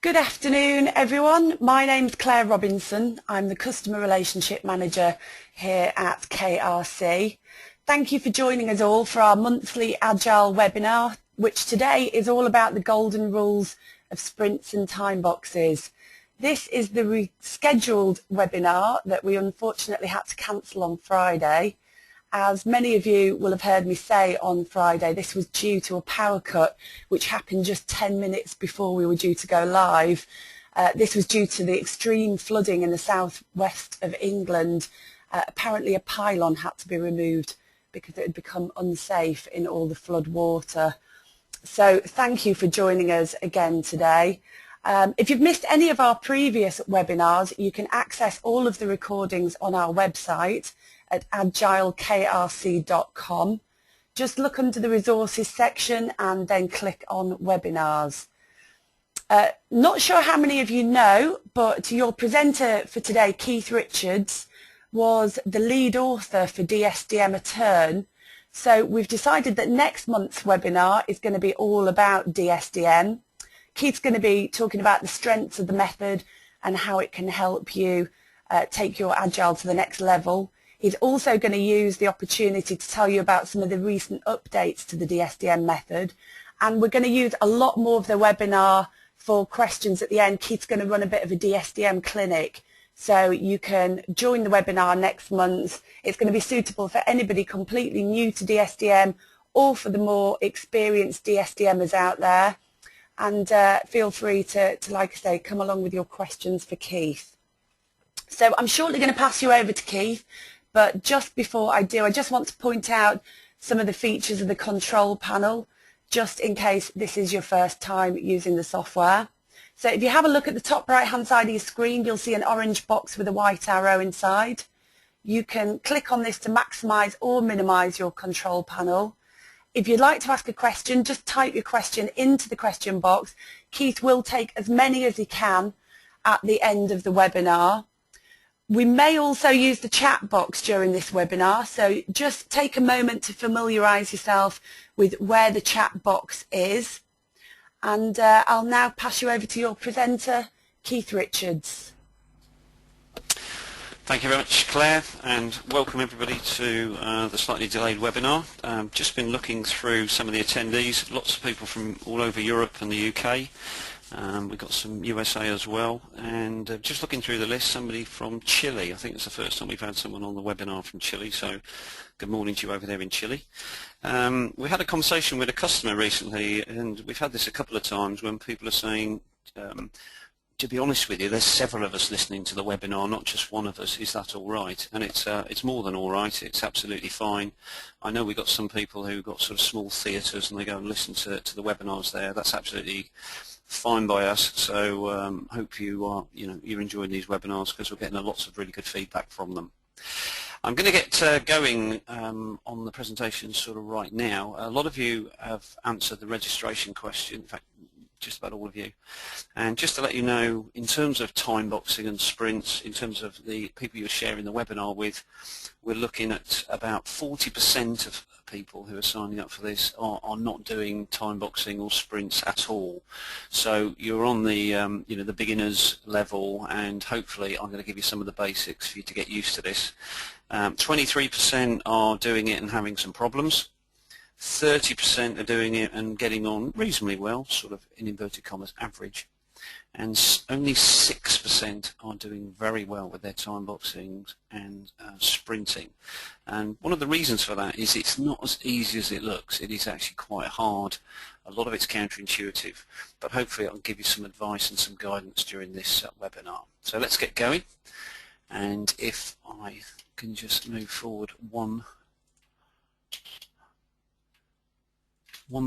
Good afternoon, everyone. My name's Claire Robinson. I'm the Customer Relationship Manager here at KRC. Thank you for joining us all for our monthly Agile webinar, which today is all about the golden rules of sprints and time boxes. This is the rescheduled webinar that we unfortunately had to cancel on Friday. As many of you will have heard me say on Friday, this was due to a power cut which happened just 10 minutes before we were due to go live. This was due to the extreme flooding in the southwest of England. Apparently a pylon had to be removed because it had become unsafe in all the flood water. So thank you for joining us again today. If you've missed any of our previous webinars, you can access all of the recordings on our website at AgileKRC.com. Just look under the resources section and then click on webinars. Not sure how many of you know, but your presenter for today, Keith Richards, was the lead author for DSDM A Turn. So we've decided that next month's webinar is going to be all about DSDM. Keith's going to be talking about the strengths of the method and how it can help you take your Agile to the next level. He's also going to use the opportunity to tell you about some of the recent updates to the DSDM method. And we're going to use a lot more of the webinar for questions at the end. Keith's going to run a bit of a DSDM clinic, so you can join the webinar next month. It's going to be suitable for anybody completely new to DSDM or for the more experienced DSDMers out there. And feel free to, like I say, come along with your questions for Keith. So I'm shortly going to pass you over to Keith. But just before I do, I just want to point out some of the features of the control panel, just in case this is your first time using the software. So if you have a look at the top right-hand side of your screen, you'll see an orange box with a white arrow inside. You can click on this to maximize or minimize your control panel. If you'd like to ask a question, just type your question into the question box. Keith will take as many as he can at the end of the webinar. We may also use the chat box during this webinar, so just take a moment to familiarise yourself with where the chat box is. And I'll now pass you over to your presenter, Keith Richards. Thank you very much, Claire, and welcome everybody to the slightly delayed webinar. Just been looking through some of the attendees, lots of people from all over Europe and the UK. We've got some USA as well, and just looking through the list, somebody from Chile. I think it's the first time we've had someone on the webinar from Chile, so good morning to you over there in Chile. We had a conversation with a customer recently, and we've had this a couple of times when people are saying, to be honest with you, there's several of us listening to the webinar, not just one of us. Is that all right? And it's more than all right. It's absolutely fine. I know we've got some people who've got sort of small theatres and they go and listen to the webinars there. That's absolutely fine by us. So hope you are, you're enjoying these webinars, because we're getting lots of really good feedback from them. I'm going to get going on the presentation sort of right now. A lot of you have answered the registration question. In fact, just about all of you. And just to let you know, in terms of time boxing and sprints, in terms of the people you're sharing the webinar with, we're looking at about 40% of people who are signing up for this are not doing time boxing or sprints at all. So you're on the the beginners level, and hopefully I'm going to give you some of the basics for you to get used to this. 23% are doing it and having some problems. 30% are doing it and getting on reasonably well, sort of in inverted commas average, and only 6% are doing very well with their time boxing and sprinting. And one of the reasons for that is it's not as easy as it looks. It is actually quite hard. A lot of it's counterintuitive, but hopefully I'll give you some advice and some guidance during this webinar. So let's get going, and if I can just move forward one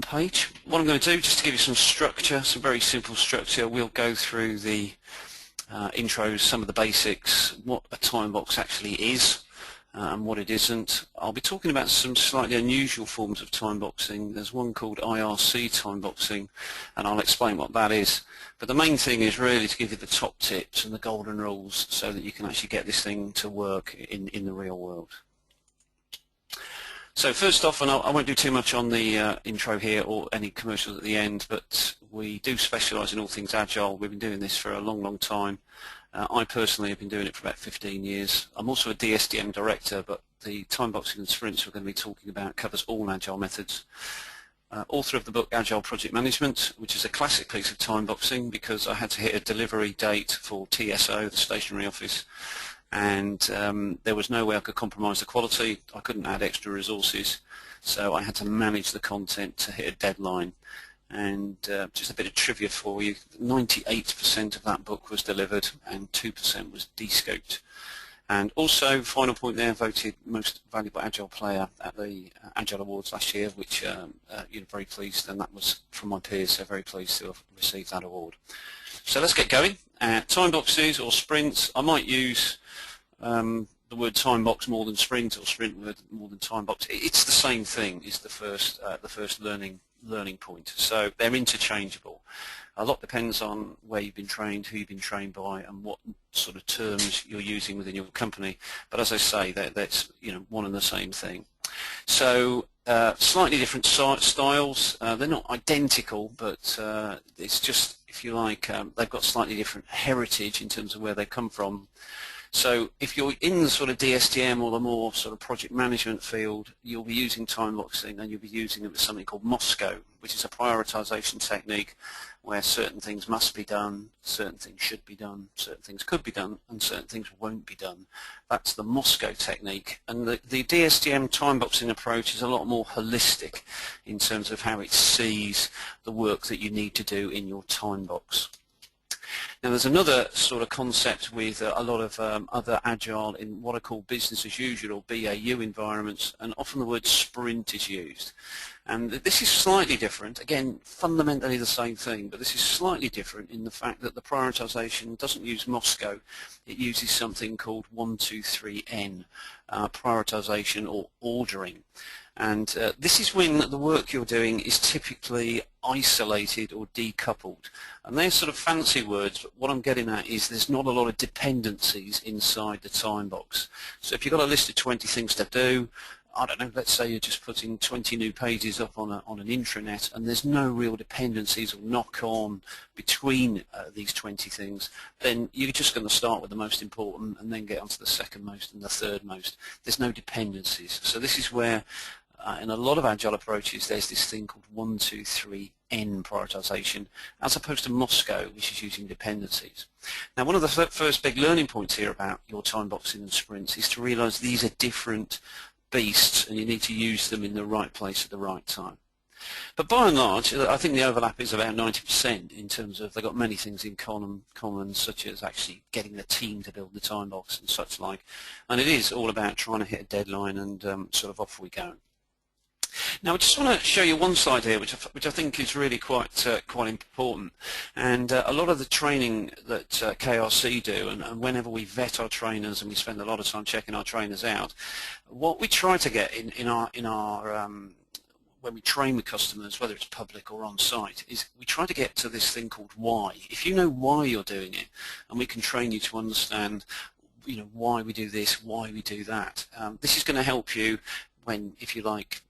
page. What I'm going to do, just to give you some structure, some very simple structure, we'll go through the intros, some of the basics, what a time box actually is and what it isn't. I'll be talking about some slightly unusual forms of time boxing. There's one called IRC time boxing, and I'll explain what that is. But the main thing is really to give you the top tips and the golden rules so that you can actually get this thing to work in the real world. So first off, and I won't do too much on the intro here or any commercials at the end, but we do specialise in all things Agile. We've been doing this for a long, long time. I personally have been doing it for about 15 years. I'm also a DSDM director, but the Timeboxing and Sprints we're going to be talking about covers all Agile methods. Author of the book Agile Project Management, which is a classic piece of timeboxing because I had to hit a delivery date for TSO, the stationary office, and there was no way I could compromise the quality. I couldn't add extra resources, so I had to manage the content to hit a deadline. And just a bit of trivia for you, 98% of that book was delivered and 2% was de-scoped. And also, final point there, voted most valuable Agile player at the Agile Awards last year, which very pleased, and that was from my peers, so very pleased to have received that award. So let's get going. Timeboxes or sprints, I might use the word timebox more than sprint, or sprint word more than timebox. It's the same thing. Is the first learning point. So they're interchangeable. A lot depends on where you've been trained, who you've been trained by, and what sort of terms you're using within your company. But as I say, that's one and the same thing. So slightly different styles. They're not identical, but it's just, if you like, they've got slightly different heritage in terms of where they come from. So if you're in the sort of DSDM or the more sort of project management field, you'll be using timeboxing, and you'll be using it with something called MOSCO, which is a prioritization technique where certain things must be done, certain things should be done, certain things could be done, and certain things won't be done. That's the MOSCO technique. And the DSDM timeboxing approach is a lot more holistic in terms of how it sees the work that you need to do in your timebox. Now there's another sort of concept with a lot of other Agile in what are called business as usual or BAU environments, and often the word sprint is used. And this is slightly different, again fundamentally the same thing, but this is slightly different in the fact that the prioritization doesn't use MOSCO, it uses something called 1-2-3-N, prioritization or ordering. And this is when the work you're doing is typically isolated or decoupled. And they're sort of fancy words, but what I'm getting at is there's not a lot of dependencies inside the time box. So if you've got a list of 20 things to do, I don't know, let's say you're just putting 20 new pages up on an intranet, and there's no real dependencies or knock-on between these 20 things, then you're just going to start with the most important and then get onto the second most and the third most. There's no dependencies. So this is where in a lot of Agile approaches there's this thing called 1-2-3-N prioritization, as opposed to MOSCO, which is using dependencies. Now one of the first big learning points here about your timeboxing and sprints is to realize these are different beasts, and you need to use them in the right place at the right time. But by and large, I think the overlap is about 90% in terms of they've got many things in common, such as actually getting the team to build the time box and such like. And it is all about trying to hit a deadline, and sort of off we go. Now I just want to show you one slide here which I think is really quite important, and a lot of the training that KRC do, and whenever we vet our trainers and we spend a lot of time checking our trainers out, what we try to get in our when we train with customers, whether it's public or on site, is we try to get to this thing called why. If you know why you're doing it, and we can train you to understand why we do this, why we do that, this is going to help you when, if you like,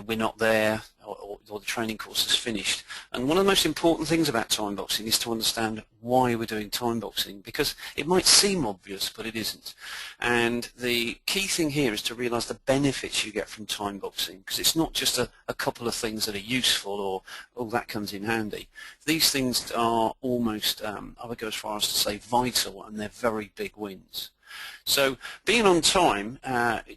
we're not there, or the training course is finished. And one of the most important things about timeboxing is to understand why we're doing timeboxing, because it might seem obvious, but it isn't. And the key thing here is to realize the benefits you get from timeboxing, because it's not just a couple of things that are useful or, oh, that comes in handy. These things are almost, I would go as far as to say, vital, and they're very big wins. So being on time,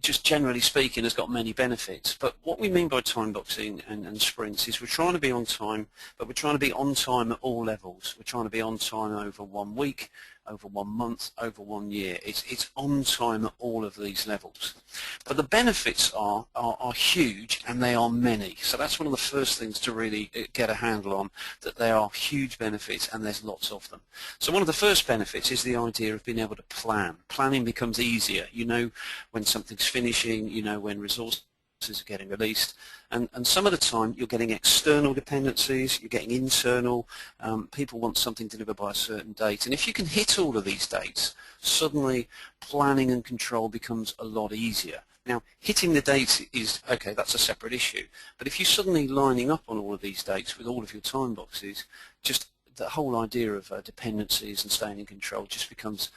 just generally speaking, has got many benefits. But what we mean by timeboxing and sprints is we're trying to be on time, but we're trying to be on time at all levels. We're trying to be on time over 1 week, over 1 month, over 1 year. It's on time at all of these levels. But the benefits are huge, and they are many. So that's one of the first things to really get a handle on, that there are huge benefits and there's lots of them. So one of the first benefits is the idea of being able to plan. Planning becomes easier. You know when something's finishing, you know when resources are getting released, and some of the time you're getting external dependencies, you're getting internal, people want something delivered by a certain date, and if you can hit all of these dates, suddenly planning and control becomes a lot easier. Now, hitting the dates is, okay, that's a separate issue, but if you're suddenly lining up on all of these dates with all of your time boxes, just the whole idea of dependencies and staying in control just becomes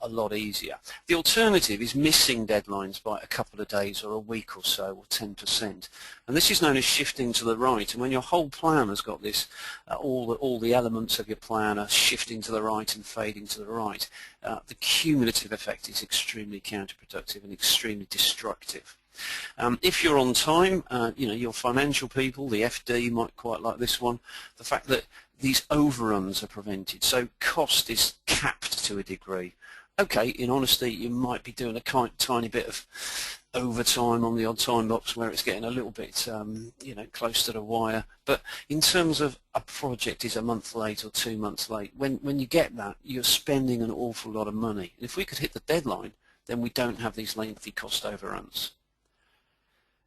a lot easier. The alternative is missing deadlines by a couple of days or a week or so, or 10%. And this is known as shifting to the right. And when your whole plan has got this, all the elements of your plan are shifting to the right and fading to the right, the cumulative effect is extremely counterproductive and extremely destructive. If you're on time, your financial people, the FD might quite like this one, the fact that these overruns are prevented, so cost is capped to a degree. Okay, in honesty, you might be doing a tiny bit of overtime on the odd time box where it's getting a little bit, close to the wire. But in terms of a project is a month late or 2 months late, when you get that, you're spending an awful lot of money. And if we could hit the deadline, then we don't have these lengthy cost overruns.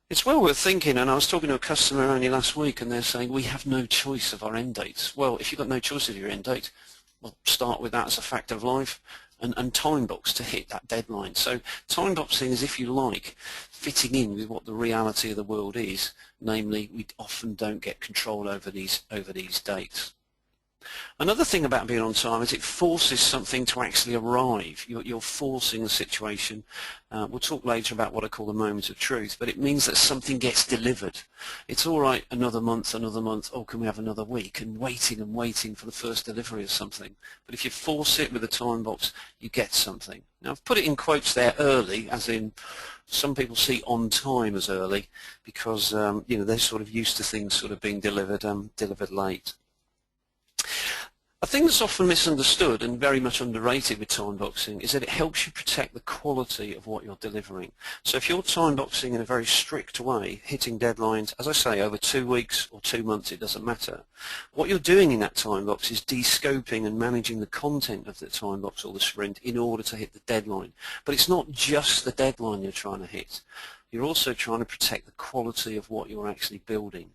It's well worth thinking, and I was talking to a customer only last week and they're saying we have no choice of our end dates. Well, if you've got no choice of your end date, well, start with that as a fact of life and time box to hit that deadline. So time boxing is, if you like, fitting in with what the reality of the world is, namely we often don't get control over these dates. Another thing about being on time is it forces something to actually arrive. You're forcing the situation. We'll talk later about what I call the moment of truth, but it means that something gets delivered. It's all right, another month, oh, can we have another week, and waiting for the first delivery of something. But if you force it with a time box, you get something. Now, I've put it in quotes there, early, as in some people see on time as early because they're sort of used to things sort of being delivered late. A thing that's often misunderstood and very much underrated with time boxing is that it helps you protect the quality of what you're delivering. So if you're time boxing in a very strict way, hitting deadlines, as I say, over 2 weeks or 2 months, it doesn't matter. What you're doing in that time box is de-scoping and managing the content of the time box or the sprint in order to hit the deadline. But it's not just the deadline you're trying to hit. You're also trying to protect the quality of what you're actually building.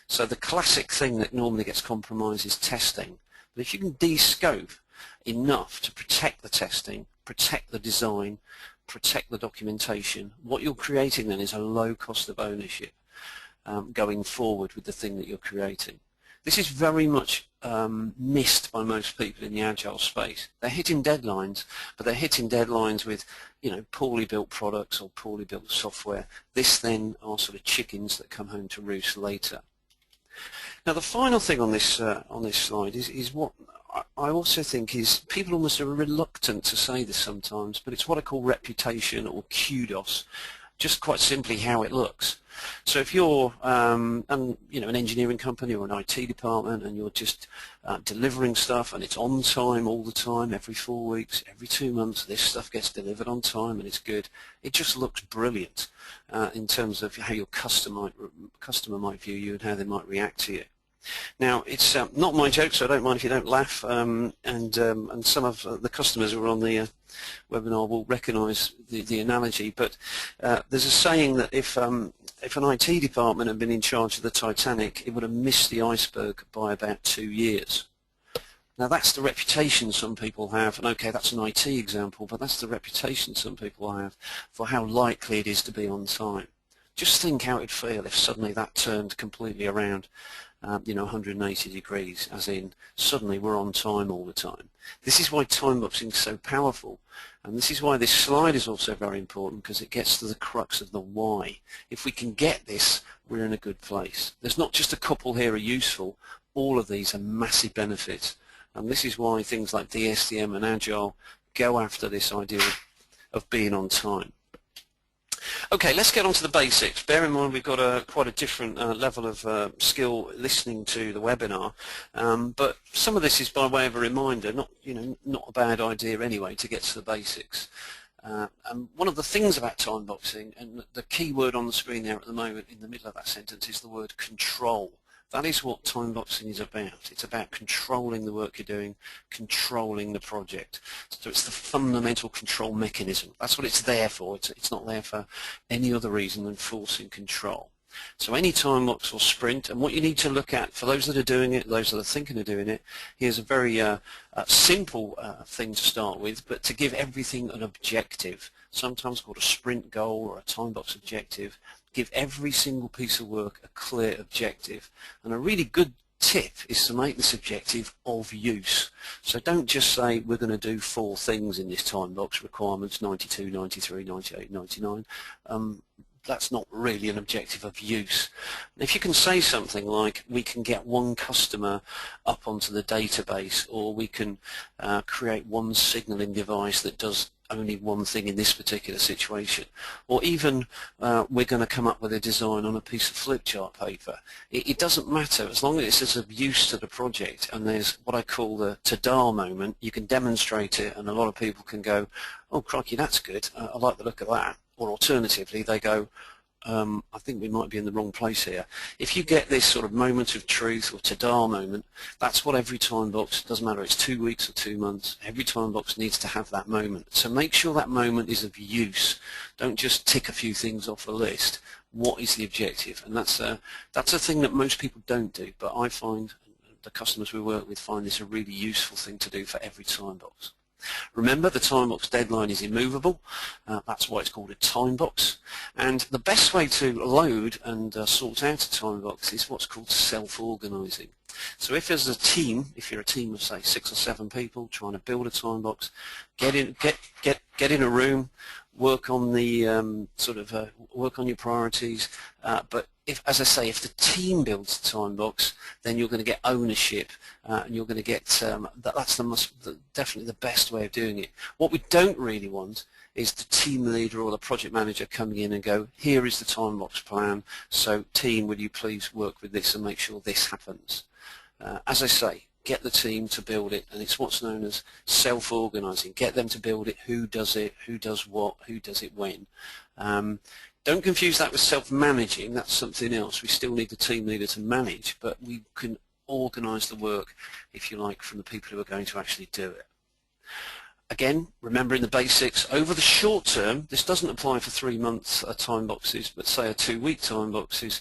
So the classic thing that normally gets compromised is testing. But if you can de-scope enough to protect the testing, protect the design, protect the documentation, what you're creating then is a low cost of ownership going forward with the thing that you're creating. This is very much missed by most people in the Agile space. They're hitting deadlines, but they're hitting deadlines with poorly built products or poorly built software. This then are sort of chickens that come home to roost later. Now, the final thing on this slide is what I also think is people almost are reluctant to say this sometimes, but it's what I call reputation or kudos, just quite simply how it looks. So if you're an engineering company or an IT department and you're just delivering stuff and it's on time all the time, every 4 weeks, every 2 months, this stuff gets delivered on time and it's good, it just looks brilliant in terms of how your customer might view you and how they might react to you. Now, it's not my joke, so I don't mind if you don't laugh, and some of the customers who are on the webinar will recognise the analogy, but there's a saying that if an IT department had been in charge of the Titanic, it would have missed the iceberg by about 2 years. Now, that's the reputation some people have, and okay, that's an IT example, but that's the reputation some people have for how likely it is to be on time. Just think how it'd feel if suddenly that turned completely around. 180 degrees, as in suddenly we're on time all the time. This is why time boxing is so powerful, and this is why this slide is also very important, because it gets to the crux of the why. If we can get this, we're in a good place. There's not just a couple here are useful, all of these are massive benefits, and this is why things like DSDM and Agile go after this idea of being on time. Okay, let's get on to the basics. Bear in mind we've got quite a different level of skill listening to the webinar, but some of this is by way of a reminder, not a bad idea anyway to get to the basics. And one of the things about time boxing, and the key word on the screen there at the moment in the middle of that sentence, is the word control. That is what time boxing is about. It's about controlling the work you're doing, controlling the project. So it's the fundamental control mechanism. That's what it's there for. It's not there for any other reason than forcing control. So any time box or sprint, and what you need to look at for those that are doing it, those that are thinking of doing it, here's a very simple thing to start with, but to give everything an objective. sometimes called a sprint goal or a Timebox objective. Give every single piece of work a clear objective, and a really good tip is to make this objective of use. So don't just say we're going to do 4 things in this Timebox, requirements 92, 93, 98, 99. That's not really an objective of use. If you can say something like we can get 1 customer up onto the database, or we can create 1 signaling device that does only 1 thing in this particular situation, or even we're going to come up with a design on a piece of flip chart paper. It doesn't matter, as long as it's of use to the project and there's what I call the ta-da moment. You can demonstrate it and a lot of people can go, oh crikey, that's good, I like the look of that. Or alternatively they go, I think we might be in the wrong place here. If you get this sort of moment of truth or ta-da moment, that's what every Timebox, doesn't matter it's 2 weeks or 2 months, every Timebox needs to have that moment. So make sure that moment is of use. Don't just tick a few things off a list. What is the objective? And that's a thing that most people don't do, but I find the customers we work with find this a really useful thing to do for every Timebox. Remember, the Timebox deadline is immovable. That's why it's called a Timebox. And the best way to load and sort out a Timebox is what's called self-organizing. So if there's a team, if you're a team of say 6 or 7 people trying to build a Timebox, get in a room, work on the work on your priorities. But if, as I say, if the team builds the Timebox, then you're going to get ownership, and you're going to get that's definitely the best way of doing it. What we don't really want is the team leader or the project manager coming in and go, here is the Timebox plan, so team, will you please work with this and make sure this happens. As I say, get the team to build it, and it's what's known as self-organizing. Get them to build it, who does what, who does it when. Don't confuse that with self-managing. That's something else. We still need the team leader to manage, but we can organize the work, if you like, from the people who are going to actually do it. Again, remembering the basics, over the short term, this doesn't apply for 3-month Timeboxes, but say a 2-week Timeboxes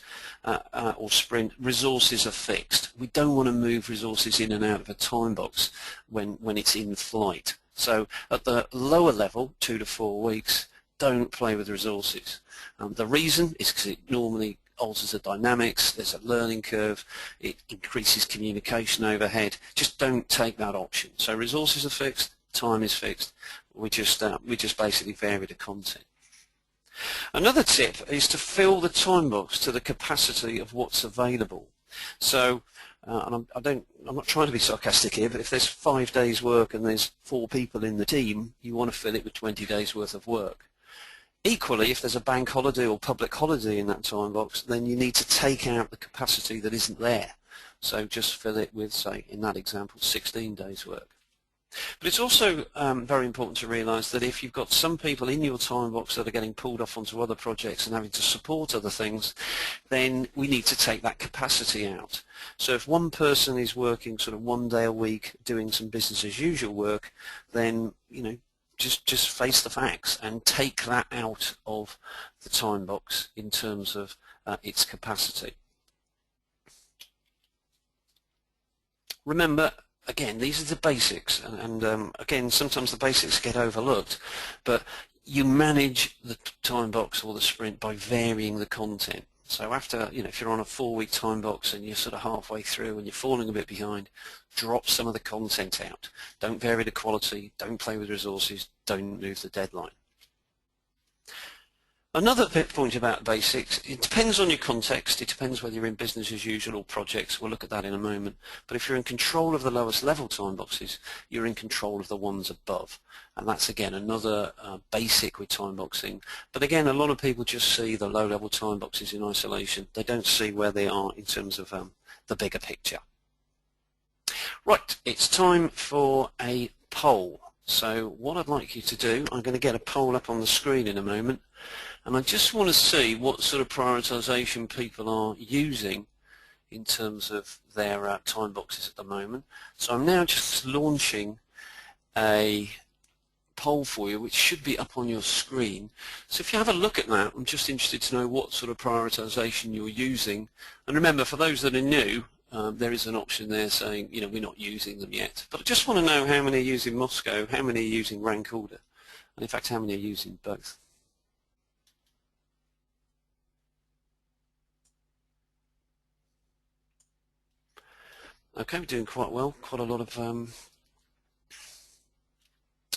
or sprint, resources are fixed. We don't want to move resources in and out of a Timebox when it's in flight. So at the lower level, 2 to 4 weeks, don't play with resources. The reason is because it normally alters the dynamics, there's a learning curve, it increases communication overhead. Just don't take that option. So resources are fixed, time is fixed. We just basically vary the content. Another tip is to fill the Timebox to the capacity of what's available. So, and I'm not trying to be sarcastic here, but if there's 5 days work and there's 4 people in the team, you want to fill it with 20 days worth of work. Equally, if there's a bank holiday or public holiday in that Timebox, then you need to take out the capacity that isn't there. So just fill it with, say, in that example, 16 days work. But it's also very important to realise that if you've got some people in your Timebox that are getting pulled off onto other projects and having to support other things, then we need to take that capacity out. So if one person is working sort of 1 day a week doing some business as usual work, then, you know, just face the facts and take that out of the Timebox in terms of its capacity. Remember, again, these are the basics, and again, sometimes the basics get overlooked, but you manage the Timebox or the sprint by varying the content. So after, you know, if you're on a 4-week Timebox and you're sort of halfway through and you're falling a bit behind, drop some of the content out. Don't vary the quality, don't play with resources, don't move the deadline. Another point about basics, it depends on your context, it depends whether you're in business as usual or projects, we'll look at that in a moment, but if you're in control of the lowest level Timeboxes, you're in control of the ones above, and that's again another basic with Timeboxing. But again, a lot of people just see the low level Timeboxes in isolation, they don't see where they are in terms of the bigger picture. Right, it's time for a poll. So what I'd like you to do, I'm going to get a poll up on the screen in a moment, and I just want to see what sort of prioritization people are using in terms of their Timeboxes at the moment. So I'm now just launching a poll for you, which should be up on your screen. So if you have a look at that, I'm just interested to know what sort of prioritization you're using. And remember, for those that are new, there is an option there saying, you know, we're not using them yet. But I just want to know how many are using Moscow, how many are using rank order. And in fact, how many are using both? Okay, we're doing quite well. Quite a lot of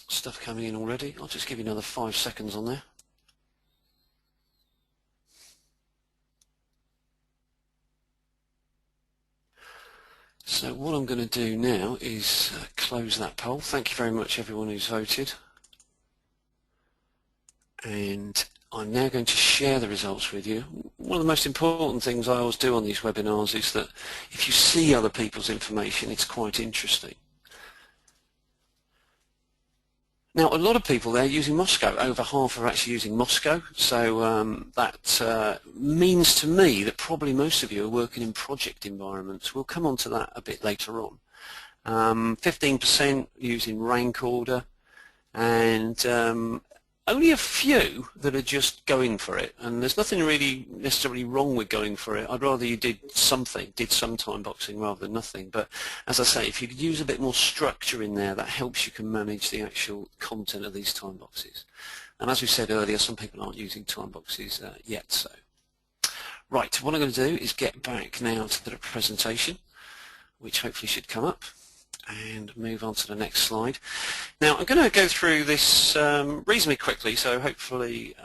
stuff coming in already. I'll just give you another 5 seconds on there. So what I'm going to do now is close that poll. Thank you very much everyone who's voted. And I'm now going to share the results with you. One of the most important things I always do on these webinars is that if you see other people's information, it's quite interesting. Now, a lot of people there are using Moscow. Over half are actually using Moscow. So that means to me that probably most of you are working in project environments. We'll come on to that a bit later on. 15% using rank order, and only a few that are just going for it. And there's nothing really necessarily wrong with going for it. I'd rather you did some time boxing rather than nothing. But as I say, if you could use a bit more structure in there, that helps you can manage the actual content of these time boxes. And as we said earlier, some people aren't using time boxes yet. So, right, what I'm going to do is get back now to the presentation, which hopefully should come up, and move on to the next slide. Now I'm going to go through this reasonably quickly, so hopefully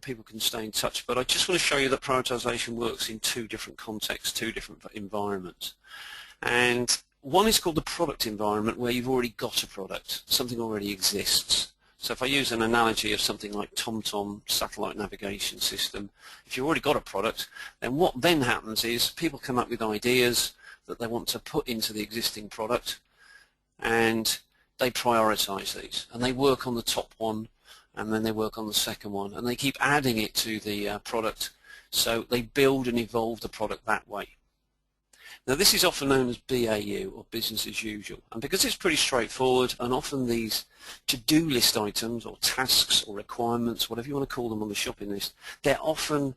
people can stay in touch, but I just want to show you that prioritization works in 2 different contexts, 2 different environments. And one is called the product environment, where you've already got a product, something already exists. So if I use an analogy of something like TomTom satellite navigation system, if you've already got a product, then what then happens is people come up with ideas that they want to put into the existing product, and they prioritize these, and they work on the top one, and then they work on the second one, and they keep adding it to the product, so they build and evolve the product that way. Now this is often known as BAU, or business as usual, and because it's pretty straightforward, and often these to-do list items or tasks or requirements, whatever you want to call them on the shopping list, they're often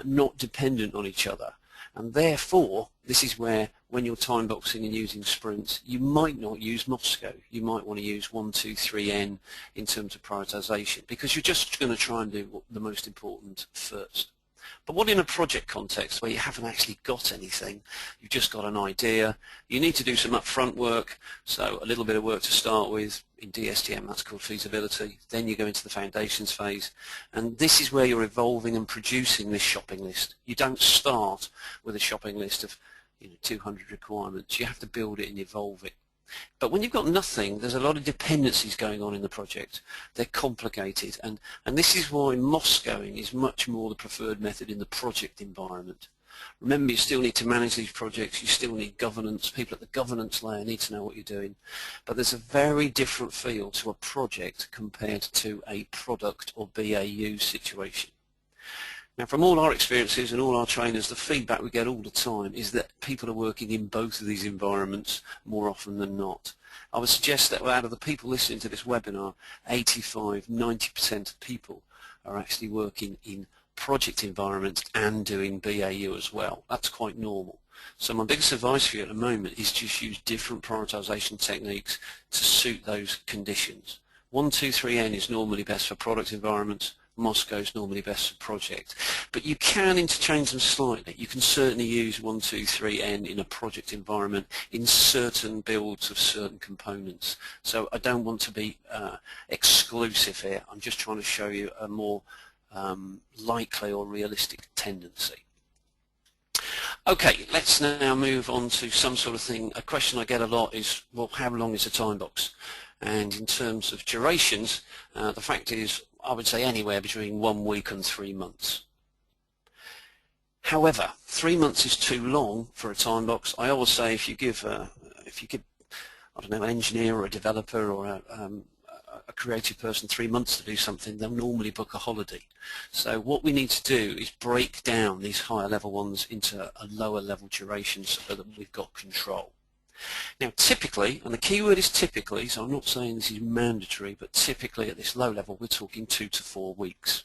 not dependent on each other. And therefore, this is where, when you're time boxing and using sprints, you might not use Moscow. You might want to use 1, 2, 3N in terms of prioritization, because you're just going to try and do the most important first. But what in a project context where you haven't actually got anything, you've just got an idea, you need to do some upfront work, so a little bit of work to start with. In DSTM that's called feasibility. Then you go into the foundations phase, and this is where you're evolving and producing this shopping list. You don't start with a shopping list of 200 requirements. You have to build it and evolve it. But when you've got nothing, there's a lot of dependencies going on in the project. They're complicated, and this is why Moscowing is much more the preferred method in the project environment. Remember, you still need to manage these projects, you still need governance, people at the governance layer need to know what you're doing, but there's a very different feel to a project compared to a product or BAU situation. Now, from all our experiences and all our trainers, the feedback we get all the time is that people are working in both of these environments more often than not. I would suggest that out of the people listening to this webinar, 85–90% of people are actually working in project environments and doing BAU as well. That's quite normal. So my biggest advice for you at the moment is just use different prioritization techniques to suit those conditions. 1, 2, 3N is normally best for product environments. Moscow is normally best for project, but you can interchange them slightly. You can certainly use 1, 2, 3N in a project environment in certain builds of certain components. So I don't want to be exclusive here. I'm just trying to show you a more likely or realistic tendency. Okay, let's now move on to some sort of thing. A question I get a lot is, well, how long is a time box? And in terms of durations, the fact is, I would say anywhere between 1 week and 3 months. However, 3 months is too long for a time box. I always say if you give I don't know, an engineer or a developer or a creative person 3 months to do something, they'll normally book a holiday. So what we need to do is break down these higher level ones into a lower level duration so that we've got control. Now typically, and the key word is typically, so I'm not saying this is mandatory, but typically at this low level we're talking 2 to 4 weeks.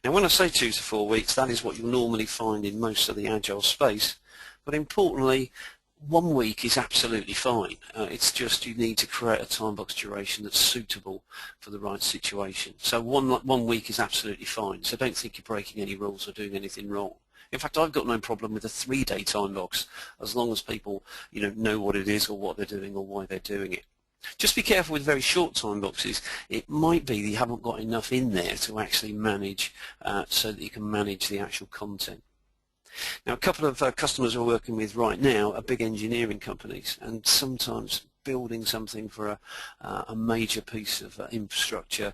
Now when I say 2 to 4 weeks, that is what you'll normally find in most of the Agile space, but importantly, 1 week is absolutely fine. It's just you need to create a time box duration that's suitable for the right situation. So one week is absolutely fine. So don't think you're breaking any rules or doing anything wrong. In fact, I've got no problem with a 3-day time box as long as people know what it is or what they're doing or why they're doing it. Just be careful with very short time boxes. It might be that you haven't got enough in there to actually manage so that you can manage the actual content. Now, a couple of customers we're working with right now are big engineering companies, and sometimes building something for a major piece of infrastructure,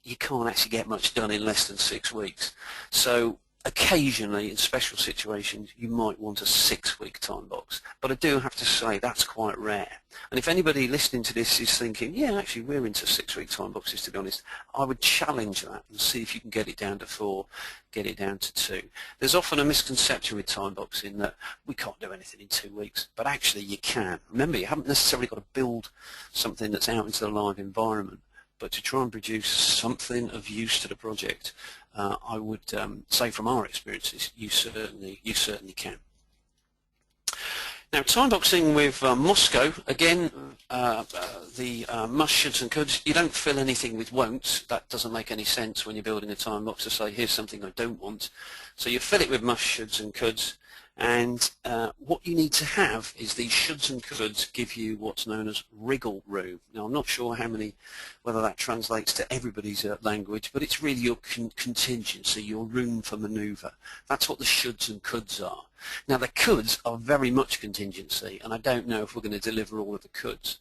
you can't actually get much done in less than 6 weeks. So occasionally, in special situations, you might want a 6-week time box, but I do have to say that's quite rare. And if anybody listening to this is thinking, yeah, actually we're into 6-week time boxes, to be honest, I would challenge that and see if you can get it down to 4, get it down to 2. There's often a misconception with time boxing that we can't do anything in 2 weeks, but actually you can. Remember, you haven't necessarily got to build something that's out into the live environment, but to try and produce something of use to the project, I would say from our experiences, you certainly can. Now, timeboxing with Moscow, again, the must, shoulds and coulds, you don't fill anything with won'ts. That doesn't make any sense when you're building a time box to say, here's something I don't want. So you fill it with must, shoulds and coulds, and what you need to have is these shoulds and coulds give you what's known as wriggle room. Now, I'm not sure whether that translates to everybody's language, but it's really your contingency, your room for manoeuvre. That's what the shoulds and coulds are. Now, the coulds are very much contingency, and I don't know if we're going to deliver all of the coulds.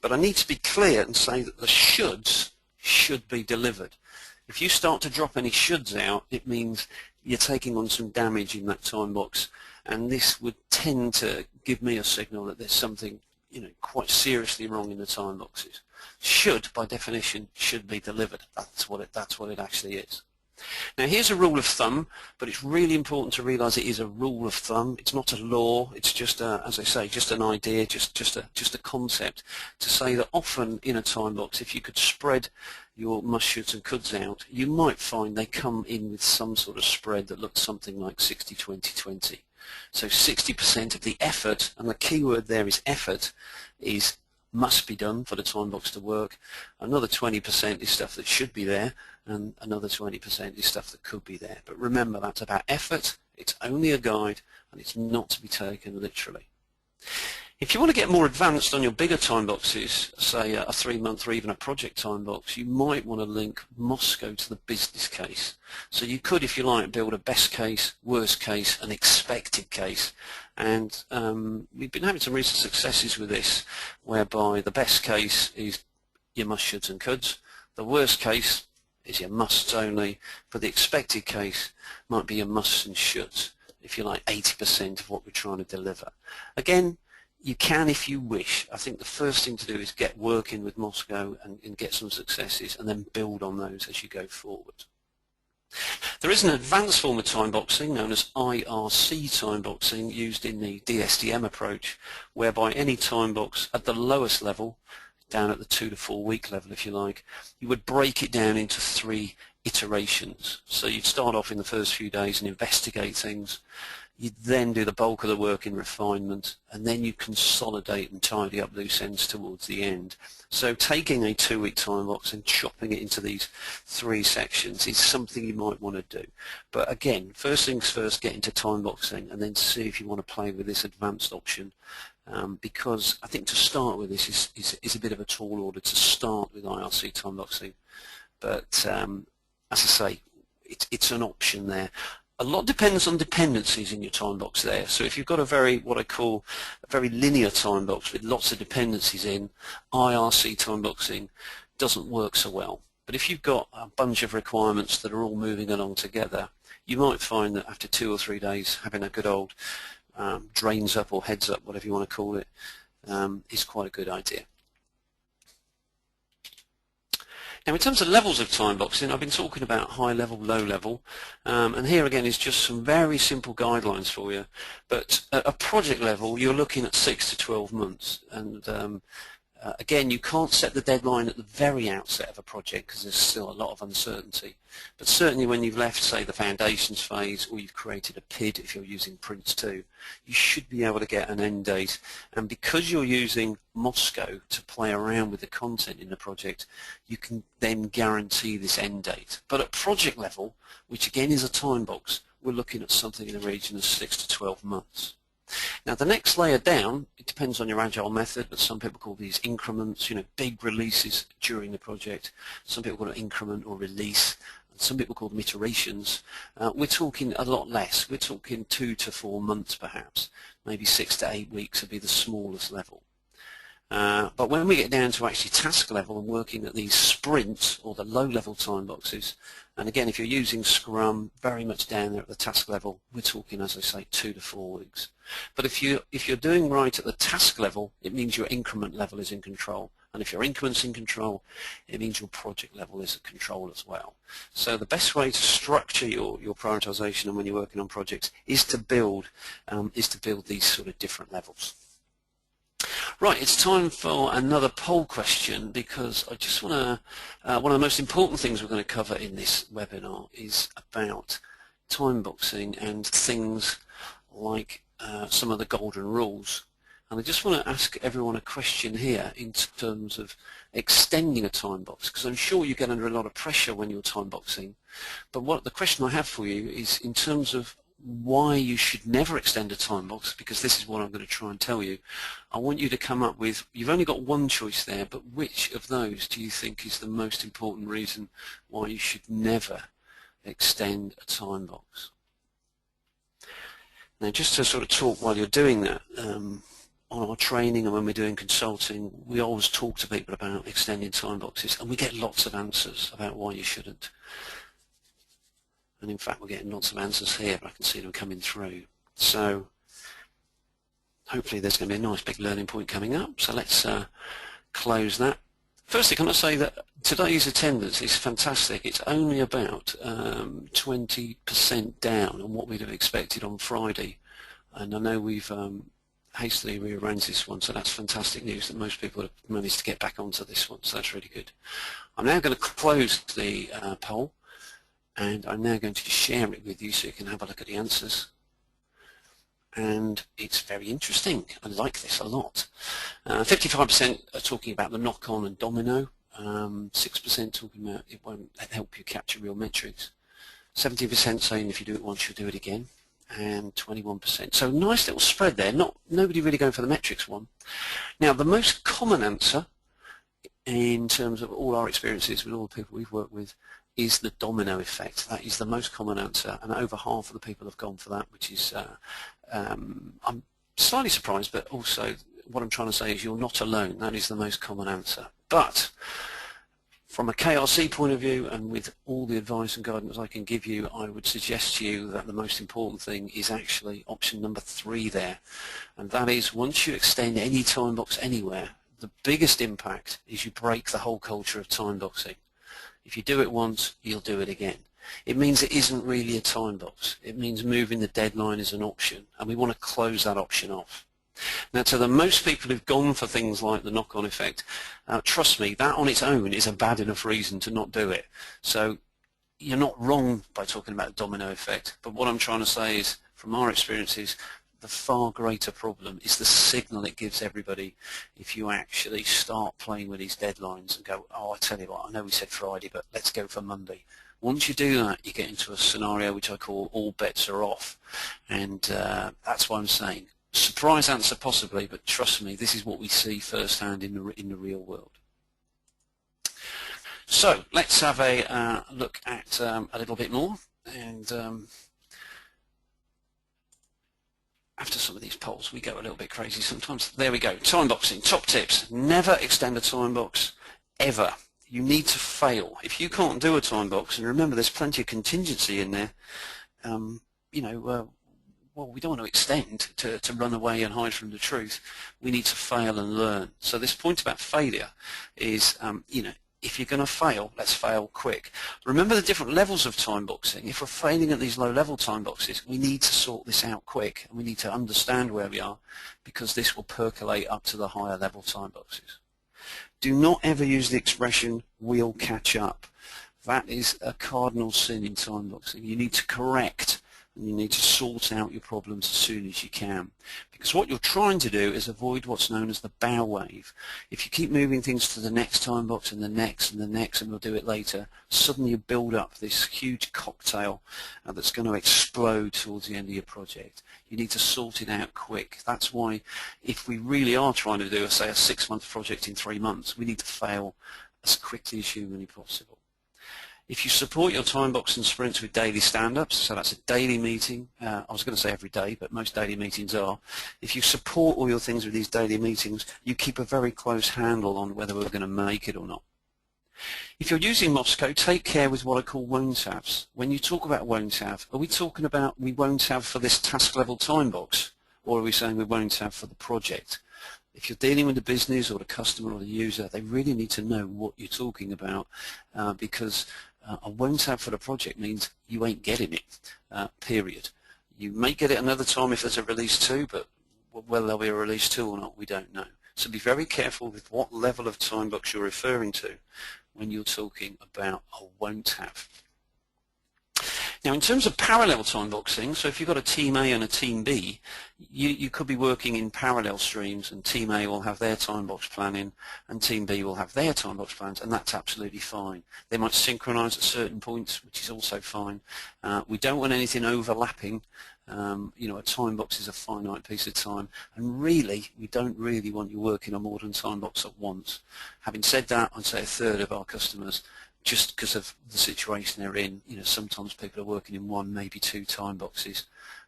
But I need to be clear and say that the shoulds should be delivered. If you start to drop any shoulds out, it means you're taking on some damage in that time box, and this would tend to give me a signal that there's something quite seriously wrong in the time boxes. Should, by definition, should be delivered. That's what it actually is. Now, here's a rule of thumb, but it's really important to realize it is a rule of thumb. It's not a law. It's just, as I say, just an idea, just a concept to say that often in a time box, if you could spread your must, shoulds and coulds out, you might find they come in with some sort of spread that looks something like 60-20-20. So 60% of the effort, and the key word there is effort, is must be done for the time box to work. Another 20% is stuff that should be there, and another 20% is stuff that could be there. But remember, that's about effort. It's only a guide, and it's not to be taken literally. If you want to get more advanced on your bigger time boxes, say a 3-month or even a project time box, you might want to link Moscow to the business case. So you could, if you like, build a best case, worst case, and expected case. And we've been having some recent successes with this, whereby the best case is your must, shoulds and coulds. The worst case is your musts only, but the expected case might be your musts and shoulds, if you like, 80% of what we're trying to deliver. Again, you can if you wish. I think the first thing to do is get working with Moscow and get some successes, and then build on those as you go forward. There is an advanced form of timeboxing known as IRC timeboxing, used in the DSDM approach, whereby any timebox at the lowest level, down at the 2 to 4 week level if you like, you would break it down into 3 iterations. So you'd start off in the first few days and investigate things. You'd then do the bulk of the work in refinement, and then you consolidate and tidy up loose ends towards the end. So taking a 2-week time box and chopping it into these 3 sections is something you might want to do. But again, first things first, get into time boxing and then see if you want to play with this advanced option, because I think to start with this is a bit of a tall order to start with IRC time boxing. But as I say, it's an option there. A lot depends on dependencies in your time box there. So if you've got what I call a very linear time box with lots of dependencies in, IRC time boxing doesn't work so well. But if you've got a bunch of requirements that are all moving along together, you might find that after 2 or 3 days, having a good old drains up or heads up, whatever you want to call it, is quite a good idea. Now, in terms of levels of time boxing, I've been talking about high level, low level, and here again is just some very simple guidelines for you. But at a project level, you're looking at 6 to 12 months, and Again, you can't set the deadline at the very outset of a project because there's still a lot of uncertainty. But certainly when you've left, say, the foundations phase, or you've created a PID if you're using PRINCE2, you should be able to get an end date. And because you're using Moscow to play around with the content in the project, you can then guarantee this end date. But at project level, which again is a time box, we're looking at something in the region of 6 to 12 months. Now the next layer down, it depends on your agile method, but some people call these increments, big releases during the project. Some people call it increment or release. And some people call them iterations. We're talking a lot less. We're talking 2 to 4 months perhaps. Maybe 6 to 8 weeks would be the smallest level. But when we get down to actually task level and working at these sprints or the low-level time boxes, and again, if you're using Scrum, very much down there at the task level, we're talking, as I say, 2 to 4 weeks. But if you're doing right at the task level, it means your increment level is in control. And if your increment's in control, it means your project level is in control as well. So the best way to structure your prioritization and when you're working on projects is to build these sort of different levels. Right, it's time for another poll question, because I just want to, one of the most important things we're going to cover in this webinar is about time boxing and things like some of the golden rules. And I just want to ask everyone a question here in terms of extending a time box, because I'm sure you get under a lot of pressure when you're time boxing. But what the question I have for you is in terms of why you should never extend a time box, because this is what I'm going to try and tell you. I want you to come up with, you've only got one choice there, but which of those do you think is the most important reason why you should never extend a time box? Now, just to sort of talk while you're doing that, on our training and when we're doing consulting, we always talk to people about extending time boxes, and we get lots of answers about why you shouldn't. And in fact, we're getting lots of answers here, but I can see them coming through. So hopefully there's going to be a nice big learning point coming up. So let's close that. Firstly, can I say that today's attendance is fantastic. It's only about 20% down on what we'd have expected on Friday. And I know we've hastily rearranged this one, so that's fantastic news that most people have managed to get back onto this one, so that's really good. I'm now going to close the poll. And I'm now going to share it with you so you can have a look at the answers. And it's very interesting. I like this a lot. 55% are talking about the knock-on and domino. 6% talking about it won't help you capture real metrics. 70% saying if you do it once, you'll do it again. And 21%. So nice little spread there. Nobody really going for the metrics one. Now, the most common answer in terms of all our experiences with all the people we've worked with is the domino effect. That is the most common answer, and over half of the people have gone for that, which is, I'm slightly surprised, but also what I'm trying to say is you're not alone. That is the most common answer. But from a KRC point of view, and with all the advice and guidance I can give you, I would suggest to you that the most important thing is actually option number 3 there, and that is once you extend any time box anywhere, the biggest impact is you break the whole culture of time boxing. If you do it once, you'll do it again. It means it isn't really a time box. It means moving the deadline is an option, and we want to close that option off. Now, to the most people who've gone for things like the knock-on effect, trust me, that on its own is a bad enough reason to not do it. So you're not wrong by talking about the domino effect, but what I'm trying to say is, from our experiences, the far greater problem is the signal it gives everybody if you actually start playing with these deadlines and go, oh, I tell you what, I know we said Friday, but let's go for Monday. Once you do that, you get into a scenario which I call all bets are off, and that's why I'm saying surprise answer possibly, but trust me, this is what we see firsthand in the real world. So let's have a look at a little bit more, and after some of these polls we go a little bit crazy sometimes. There we go. Time boxing, top tips. Never extend a time box, ever. You need to fail. If you can't do a time box, and remember there's plenty of contingency in there, well, we don't want to extend to run away and hide from the truth. We need to fail and learn. So this point about failure is, if you're going to fail, let's fail quick. Remember the different levels of time boxing. If we're failing at these low-level time boxes, we need to sort this out quick, and we need to understand where we are, because this will percolate up to the higher level time boxes. Do not ever use the expression, we'll catch up. That is a cardinal sin in timeboxing. You need to correct and you need to sort out your problems as soon as you can. Because what you're trying to do is avoid what's known as the bow wave. If you keep moving things to the next time box and the next and the next and we'll do it later, suddenly you build up this huge cocktail that's going to explode towards the end of your project. You need to sort it out quick. That's why if we really are trying to do, say, a 6-month project in 3 months, we need to fail as quickly as humanly possible. If you support your Timeboxing sprints with daily stand-ups, so that's a daily meeting, I was going to say every day, but most daily meetings are. If you support all your things with these daily meetings, you keep a very close handle on whether we're going to make it or not. If you're using Moscow, take care with what I call won't haves. When you talk about won't have, are we talking about we won't have for this task level time box, or are we saying we won't have for the project? If you're dealing with the business or the customer or the user, they really need to know what you're talking about because a won't have for the project means you ain't getting it, period. You may get it another time if there's a release 2, but whether there'll be a release 2 or not, we don't know. So be very careful with what level of time box you're referring to when you're talking about a won't have. Now in terms of parallel time boxing, so if you've got a team A and a team B, you could be working in parallel streams and team A will have their time box planning and team B will have their time box plans, and that's absolutely fine. They might synchronize at certain points, which is also fine. We don't want anything overlapping. You know, a time box is a finite piece of time, and really we don't really want you working on more than time box at once. Having said that, I'd say a third of our customers, just because of the situation they're in, you know, sometimes people are working in 1, maybe 2 time boxes,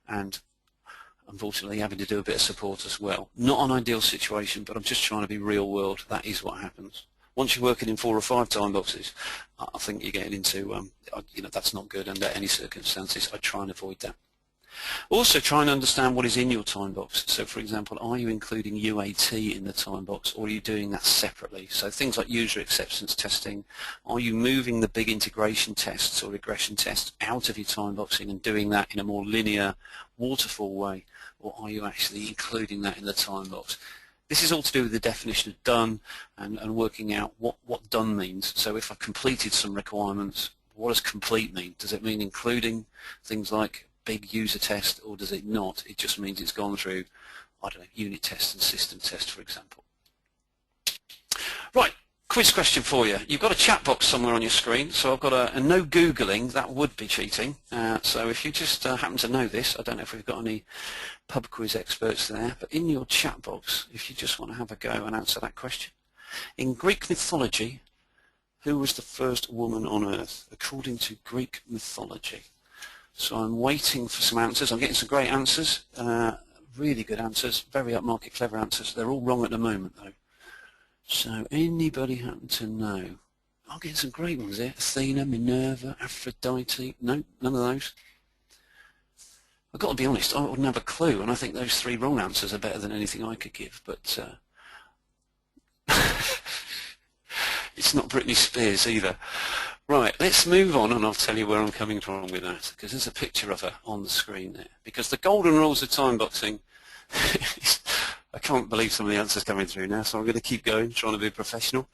and unfortunately having to do a bit of support as well. Not an ideal situation, but I'm just trying to be real world. That is what happens. Once you're working in 4 or 5 time boxes, I think you're getting into, you know, that's not good under any circumstances. I try and avoid that. Also try and understand what is in your time box. So for example, are you including UAT in the time box, or are you doing that separately? So things like user acceptance testing, are you moving the big integration tests or regression tests out of your time boxing and doing that in a more linear waterfall way, or are you actually including that in the time box? This is all to do with the definition of done and working out what done means. So if I've completed some requirements, what does complete mean? Does it mean including things like big user test, or does it not? It just means it's gone through, I don't know, unit test and system test, for example. Right, quiz question for you. You've got a chat box somewhere on your screen, so I've got a no Googling, that would be cheating. So if you just happen to know this, I don't know if we've got any pub quiz experts there, but in your chat box, if you just want to have a go and answer that question. In Greek mythology, who was the first woman on earth, according to Greek mythology? So I'm waiting for some answers. I'm getting some great answers, really good answers, very upmarket, clever answers. They're all wrong at the moment, though. So anybody happen to know? I'm getting some great ones here. Athena, Minerva, Aphrodite. No, none of those. I've got to be honest, I wouldn't have a clue, and I think those 3 wrong answers are better than anything I could give. But it's not Britney Spears either. Right, let's move on and I'll tell you where I'm coming from with that, because there's a picture of her on the screen there. Because the golden rules of time boxing, I can't believe some of the answers coming through now, so I'm going to keep going, trying to be professional.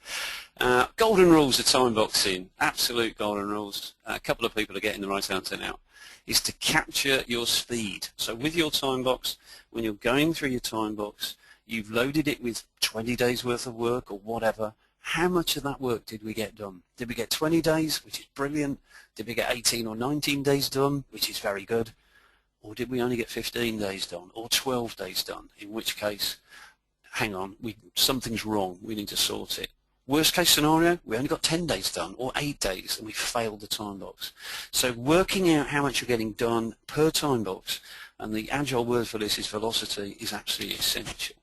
Golden rules of time boxing, absolute golden rules. A couple of people are getting the right answer now, is to capture your speed. So with your time box, when you're going through your time box, you've loaded it with 20 days worth of work or whatever. How much of that work did we get done? Did we get 20 days, which is brilliant? Did we get 18 or 19 days done, which is very good? Or did we only get 15 days done, or 12 days done, in which case, hang on, something's wrong, we need to sort it. Worst case scenario, we only got 10 days done, or 8 days, and we failed the time box. So working out how much you're getting done per time box, and the Agile word for this is velocity, is absolutely essential.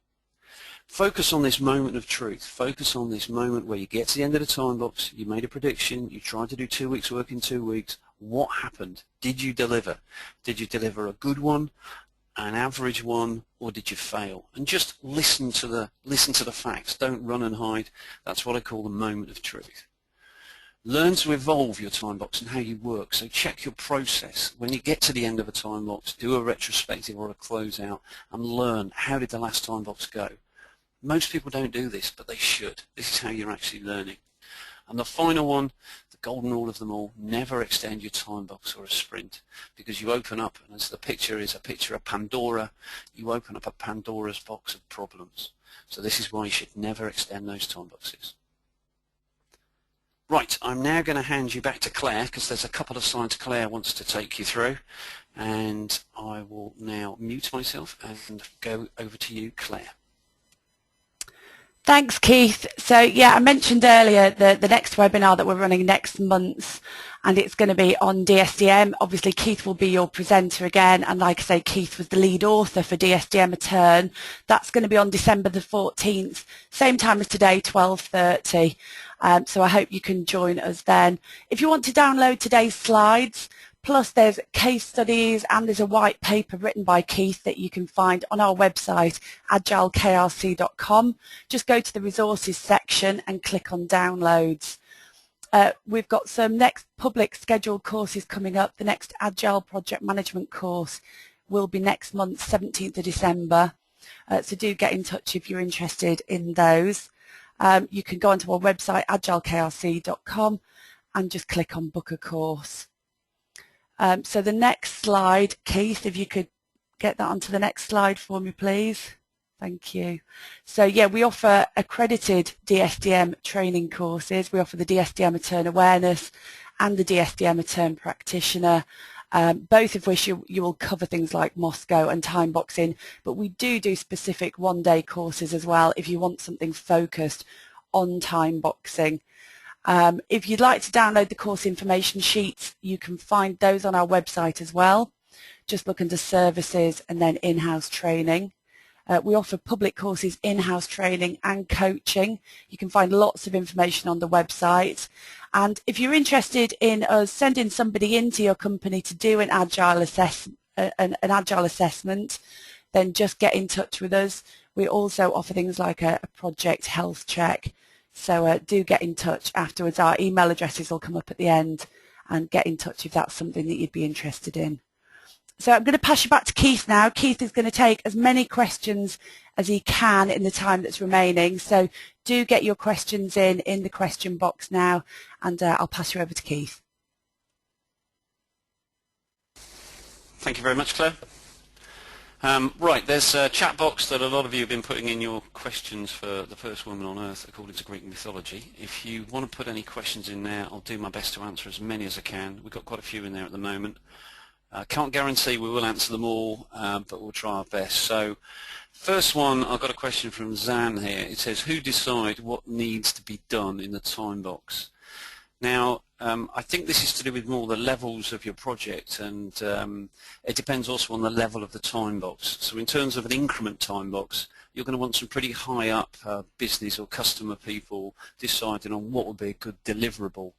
Focus on this moment of truth. Focus on this moment where you get to the end of the time box, you made a prediction, you tried to do 2 weeks work in 2 weeks. What happened? Did you deliver? Did you deliver a good one, an average one, or did you fail? And just listen to the facts. Don't run and hide. That's what I call the moment of truth. Learn to evolve your time box and how you work. So check your process. When you get to the end of a time box, do a retrospective or a closeout and learn, how did the last time box go? Most people don't do this, but they should. This is how you're actually learning. And the final one, the golden rule of them all, never extend your time box or a sprint, because you open up, and as the picture is a picture of Pandora, you open up a Pandora's box of problems. So this is why you should never extend those time boxes. Right, I'm now going to hand you back to Claire, because there's a couple of slides Claire wants to take you through, and I will now mute myself and go over to you, Claire. Thanks, Keith. So yeah, I mentioned earlier the next webinar that we're running next month, and it's going to be on DSDM. Obviously, Keith will be your presenter again, and like I say, Keith was the lead author for DSDM A Turn. That's going to be on December the 14th, same time as today, 12:30. So I hope you can join us then. If you want to download today's slides, plus there's case studies and there's a white paper written by Keith that you can find on our website, AgileKRC.com. Just go to the resources section and click on downloads. We've got some next public scheduled courses coming up. The next Agile Project Management course will be next month, 17th of December. So do get in touch if you're interested in those. You can go onto our website, AgileKRC.com, and just click on book a course. So the next slide, Keith, if you could get that onto the next slide for me, please. Thank you. So yeah, we offer accredited DSDM training courses. We offer the DSDM A Turn Awareness and the DSDM A Turn Practitioner, both of which you will cover things like Moscow and Timeboxing, but we do specific one-day courses as well if you want something focused on Timeboxing. If you'd like to download the course information sheets, you can find those on our website as well. Just look under services and then in-house training. We offer public courses, in-house training and coaching. You can find lots of information on the website. And if you're interested in us sending somebody into your company to do an agile assessment, then just get in touch with us. We also offer things like a project health check. So do get in touch afterwards. Our email addresses will come up at the end, and get in touch if that's something that you'd be interested in. So I'm going to pass you back to Keith now. Keith is going to take as many questions as he can in the time that's remaining. So do get your questions in the question box now, and I'll pass you over to Keith. Thank you very much, Claire. Right, there's a chat box that a lot of you have been putting in your questions for the first woman on earth according to Greek mythology. If you want to put any questions in there, I'll do my best to answer as many as I can. We've got quite a few in there at the moment. Can't guarantee we will answer them all, but we'll try our best. So first one, I've got a question from Zan here. It says, who decide what needs to be done in the time box? Now, I think this is to do with more the levels of your project, and it depends also on the level of the time box. So in terms of an increment time box, you're going to want some pretty high up business or customer people deciding on what would be a good deliverable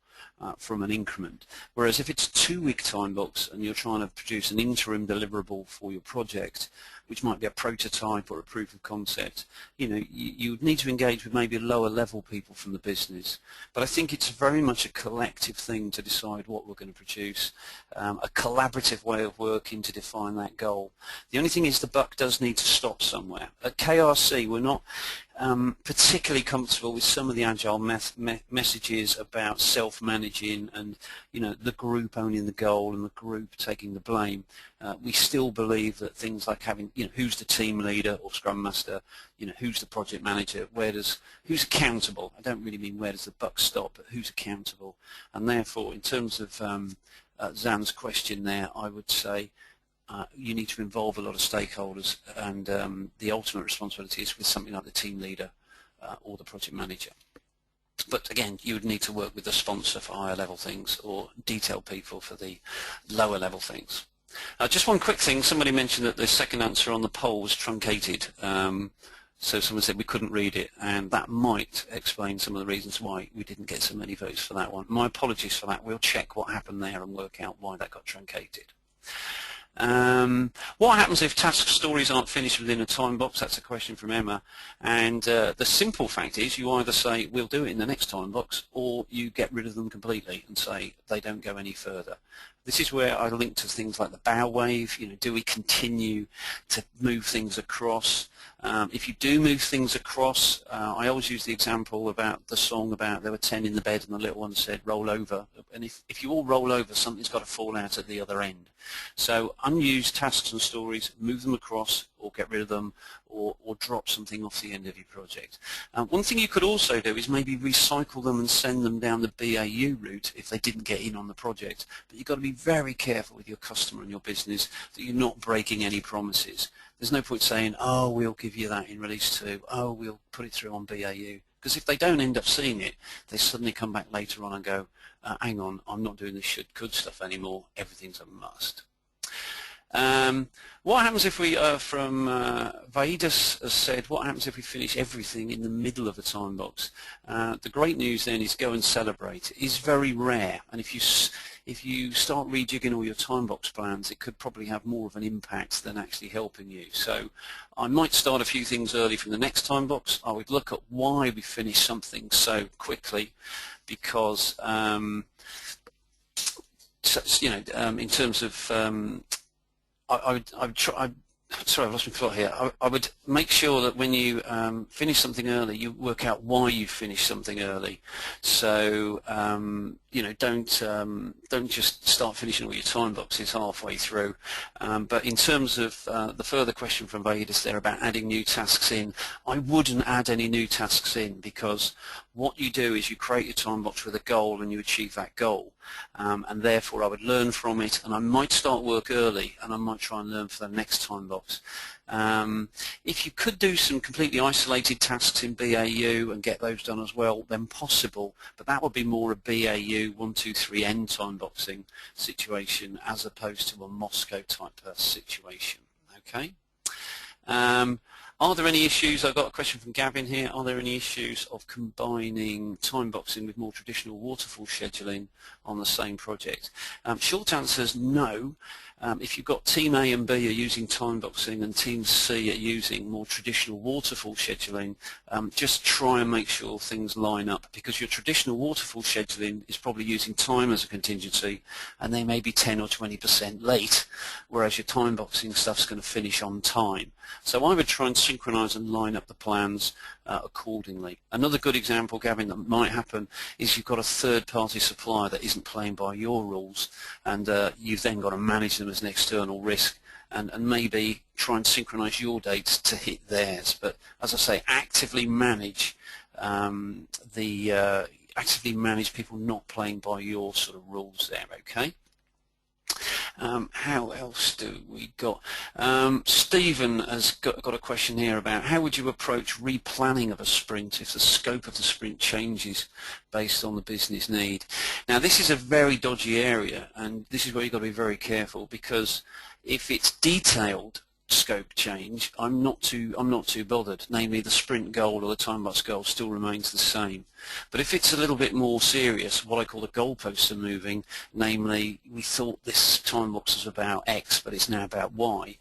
from an increment. Whereas if it's a 2-week time box and you're trying to produce an interim deliverable for your project, which might be a prototype or a proof of concept, you would need to engage with maybe lower level people from the business. But I think it's very much a collective thing to decide what we're going to produce, a collaborative way of working to define that goal. The only thing is the buck does need to stop somewhere. At KRC, we're not particularly comfortable with some of the agile messages about self-managing and the group owning the goal and the group taking the blame. We still believe that things like having who's the team leader or scrum master, who's the project manager, who's accountable. I don't really mean where does the buck stop, but who's accountable. And therefore, in terms of Zan's question there, I would say you need to involve a lot of stakeholders, and the ultimate responsibility is with something like the team leader or the project manager. But again, you would need to work with the sponsor for higher level things or detail people for the lower level things. Just one quick thing, somebody mentioned that the second answer on the poll was truncated. So someone said we couldn't read it, and that might explain some of the reasons why we didn't get so many votes for that one. My apologies for that. We'll check what happened there and work out why that got truncated. What happens if task stories aren't finished within a time box? That's a question from Emma. And the simple fact is you either say we'll do it in the next time box, or you get rid of them completely and say they don't go any further. This is where I link to things like the bow wave. Do we continue to move things across? If you do move things across, I always use the example about the song about there were 10 in the bed and the little one said roll over, and if you all roll over, something's got to fall out at the other end. So unused tasks and stories, move them across or get rid of them, or drop something off the end of your project. One thing you could also do is maybe recycle them and send them down the BAU route if they didn't get in on the project. But you've got to be very careful with your customer and your business that you're not breaking any promises. There's no point saying, oh, we'll give you that in release 2, oh, we'll put it through on BAU. Because if they don't end up seeing it, they suddenly come back later on and go, hang on, I'm not doing the should, could stuff anymore, everything's a must. What happens if we, from Vaidas has said, what happens if we finish everything in the middle of a time box? The great news then is go and celebrate. It is very rare, and if you start rejigging all your time box plans, it could probably have more of an impact than actually helping you. So I might start a few things early from the next time box. I would look at why we finished something so quickly, because in terms of sorry, I've lost my thought here. I would make sure that when you finish something early, you work out why you finished something early. So don't just start finishing all your time boxes halfway through. But in terms of the further question from Vaidis there about adding new tasks in, I wouldn't add any new tasks in, because what you do is you create your time box with a goal and you achieve that goal. And therefore I would learn from it, and I might start work early and I might try and learn for the next time box. If you could do some completely isolated tasks in BAU and get those done as well, then possible, but that would be more a BAU 1, 2, 3 end time boxing situation as opposed to a Moscow type situation. Okay. Are there any issues? I've got a question from Gavin here. Are there any issues of combining time boxing with more traditional waterfall scheduling on the same project? Short answer is no. If you've got Team A and B are using time boxing and Team C are using more traditional waterfall scheduling, just try and make sure things line up, because your traditional waterfall scheduling is probably using time as a contingency and they may be 10 or 20% late, whereas your time boxing stuff's going to finish on time. So I would try and synchronize and line up the plans accordingly. Another good example, Gavin, that might happen is you've got a third-party supplier that isn't playing by your rules, and you've then got to manage them as an external risk, and maybe try and synchronize your dates to hit theirs. But as I say, actively manage people not playing by your sort of rules there. Okay. How else do we got? Stephen has got a question here about how would you approach replanning of a sprint if the scope of the sprint changes based on the business need? Now this is a very dodgy area, and this is where you've got to be very careful, because if it's detailed scope change, I'm not too bothered. Namely, the sprint goal or the time box goal still remains the same. But if it's a little bit more serious, what I call the goalposts are moving, namely we thought this time box was about X but it's now about Y,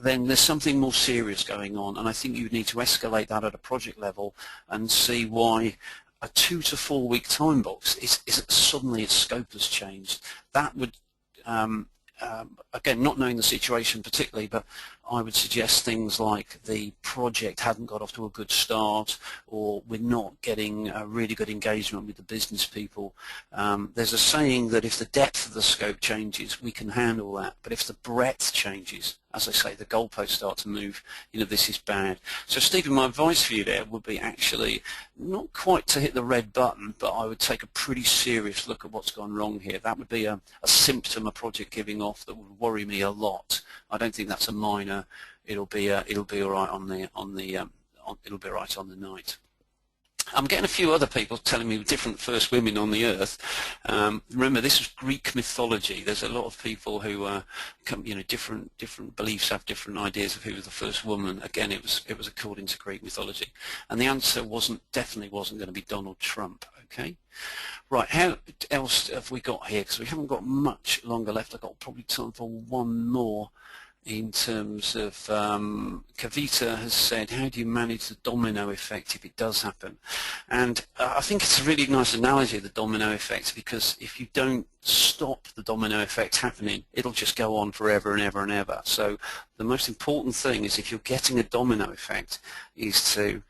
then there's something more serious going on, and I think you need to escalate that at a project level and see why a 2 to 4 week time box is suddenly its scope has changed. That would again, not knowing the situation particularly, but I would suggest things like the project hadn't got off to a good start, or we're not getting a really good engagement with the business people. There's a saying that if the depth of the scope changes, we can handle that, but if the breadth changes, as I say, the goalposts start to move, this is bad. So Stephen, my advice for you there would be actually not quite to hit the red button, but I would take a pretty serious look at what's gone wrong here. That would be a symptom of project giving off that would worry me a lot. I don't think that's a minor. It'll be all right on the it'll be right on the night. I'm getting a few other people telling me different first women on the earth. Remember, this is Greek mythology. There's a lot of people who, different beliefs have different ideas of who was the first woman. Again, it was according to Greek mythology, and the answer definitely wasn't going to be Donald Trump. Okay, right. How else have we got here? Because we haven't got much longer left. I've got probably time for one more. in terms of Kavita has said, how do you manage the domino effect if it does happen? And I think it's a really nice analogy, the domino effect, because if you don't stop the domino effect happening, it'll just go on forever and ever and ever. So the most important thing is, if you're getting a domino effect, is to,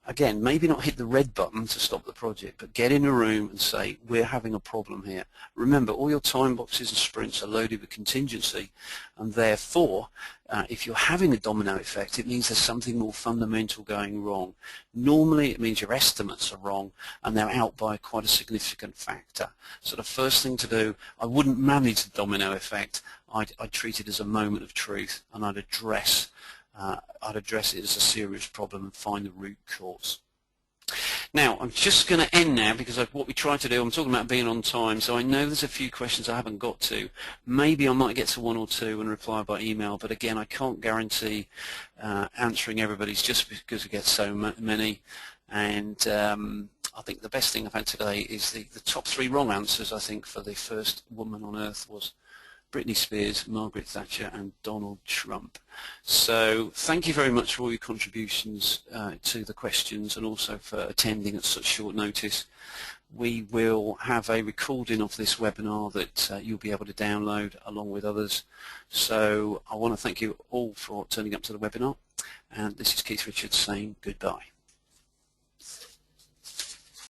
again, maybe not hit the red button to stop the project, but get in a room and say, we're having a problem here. Remember, all your time boxes and sprints are loaded with contingency, and therefore, if you're having a domino effect, it means there's something more fundamental going wrong. Normally, it means your estimates are wrong, and they're out by quite a significant factor. So the first thing to do, I wouldn't manage the domino effect. I'd treat it as a moment of truth, and I'd address it as a serious problem and find the root cause. Now, I'm just going to end now, because what we try to do, I'm talking about being on time, so I know there's a few questions I haven't got to. Maybe I might get to one or two and reply by email, but again, I can't guarantee answering everybody's just because we get so many. And I think the best thing I've had today is the top 3 wrong answers, I think, for the first woman on earth was Britney Spears, Margaret Thatcher and Donald Trump. So thank you very much for all your contributions to the questions, and also for attending at such short notice. We will have a recording of this webinar that you'll be able to download along with others. So I want to thank you all for turning up to the webinar, and this is Keith Richards saying goodbye.